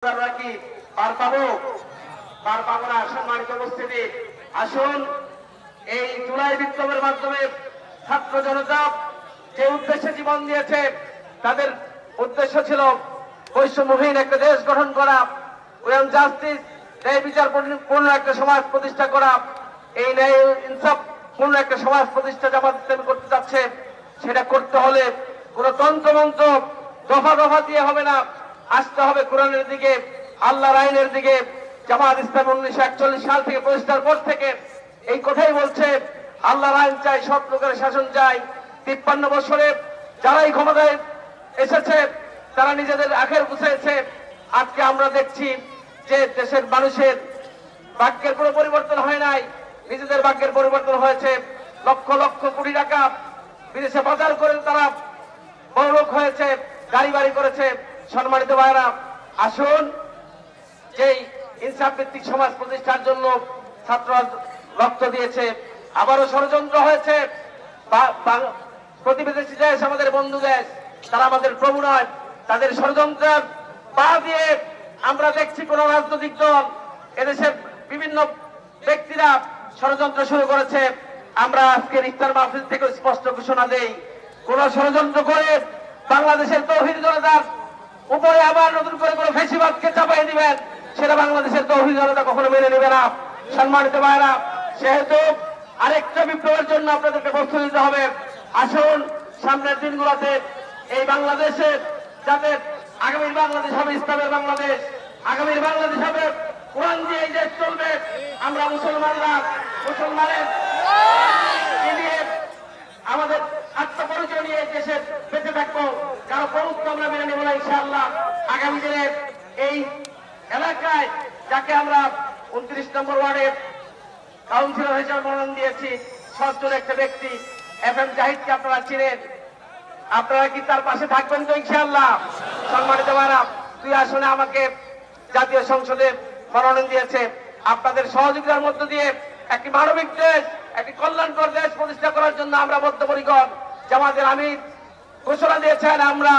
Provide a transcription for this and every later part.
কি পার পাবো? পার পাবো না। সম্মানিত উপস্থিতি, আসুন এই জুলাই বিপ্লবের মাধ্যমে ছাত্র জনতা যে উদ্দেশ্যে জীবন দিয়েছে, তাদের উদ্দেশ্য ছিল বৈষম্যহীন একটা দেশ গঠন করা, জাস্টিস, ন্যায় বিচার পূর্ণ একটা সমাজ প্রতিষ্ঠা করা। এই ন্যায় ইনসাফ পূর্ণ একটা সমাজ প্রতিষ্ঠা জামাত ইসলামী করতে যাচ্ছে। সেটা করতে হলে কোন তন্ত্রমন্ত্র দফা দফা দিয়ে হবে না, আসতে হবে কোরআনের দিকে, আল্লাহর আইনের দিকে। জামাত ইসলাম 1941 সাল থেকে প্রতিষ্ঠার পর থেকে এই কথাই বলছে, আল্লাহর আইন চাই, সৎ লোকের শাসন চাই। 53 বছরে যারাই ক্ষমতায় এসেছে তারা নিজেদের আখের গুছিয়েছে। আজকে আমরা দেখছি যে দেশের মানুষের ভাগ্যের কোনো পরিবর্তন হয় নাই, নিজেদের ভাগ্যের পরিবর্তন হয়েছে। লক্ষ লক্ষ কোটি টাকা বিদেশে বাজার করে তারা বড়লোক হয়েছে, গাড়ি বাড়ি করেছে। সম্মানিত ভাইরা, আসুন যেই ইনসাফ ভিত্তিক সমাজ প্রতিষ্ঠার জন্য ছাত্ররা রক্ত দিয়েছে, আবারও ষড়যন্ত্র হয়েছে। প্রতিবেশী দেশ, আমাদের বন্ধু দেশ, তারা আমাদের প্রভু নয়। তাদের ষড়যন্ত্রের পা দিয়ে আমরা দেখছি কোন রাজনৈতিক দল, এদেশের বিভিন্ন ব্যক্তিরা ষড়যন্ত্র শুরু করেছে। আমরা আজকের ইফতার মাহফিল থেকে স্পষ্ট ঘোষণা দেই, কোন ষড়যন্ত্র করে বাংলাদেশের তৌহিদ জনতার উপরে আবার নতুন করে কোন ফ্যাসিবাদকে চাপাই দিবেন, সেটা বাংলাদেশের তৌহিদ জনতা কখনো মেনে নেবে না। সম্মানিত ভাইরা, সেহেতু আরেকটা বিপ্লবের জন্য আপনাদেরকে প্রস্তুতি নিতে হবে। আসুন সামনের দিনগুলোতে এই বাংলাদেশে যাতে আগামীর বাংলাদেশ হবে ইসলামের বাংলাদেশ, আগামীর বাংলাদেশ হবে কোরআন দিয়ে এই দেশ চলবে। আমরা মুসলমানের নিয়ে আমাদের আত্মপরিচয় নিয়ে দেশে বেঁচে থাকবো, কারো প্রভুত্ব আমরা মেনে নেব না ইনশাআল্লাহ। আগামী দিনে এই এলাকায় যাকে আমরা 29 নম্বর ওয়ার্ডের কাউন্সিলর হিসেবে মনোনয়ন দিয়েছি, সচ্ছল একটা ব্যক্তি FM জাহিদকে আপনারা চিনেন, আপনারা কি তার পাশে থাকবেন তো ইনশাআল্লাহ? সম্মানিত ভাইরা, 2 আসনে আমাকে জাতীয় সংসদে মনোনয়ন দিয়েছে। আপনাদের সহযোগিতার মধ্য দিয়ে একটি মানবিক দেশ, একটি কল্যাণকর দেশ প্রতিষ্ঠা করার জন্য আমরা বদ্ধপরিকর। জামাতের আমির ঘোষণা দিয়েছেন, আমরা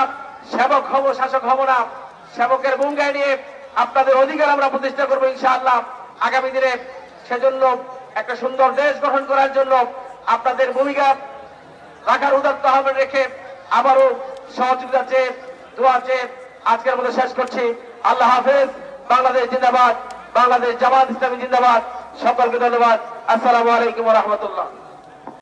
সেবক হব, শাসক হব না। সেবকের ভূমিকায় নিয়ে আপনাদের অধিকার আমরা প্রতিষ্ঠা করবো ইনশাআল্লাহ আগামী দিনে। সেজন্য একটা সুন্দর দেশ গঠন করার জন্য আপনাদের ভূমিকা রাখার উদাত্ত আহ্বান রেখে আবারও সহযোগিতা চেয়ে, দোয়া চেয়ে আজকের মতো শেষ করছি। আল্লাহ হাফেজ। বাংলাদেশ জিন্দাবাদ, বাংলাদেশ জামাত ইসলামী জিন্দাবাদ। সকলকে ধন্যবাদ। আসসালামু আলাইকুম ওয়া রাহমাতুল্লাহ।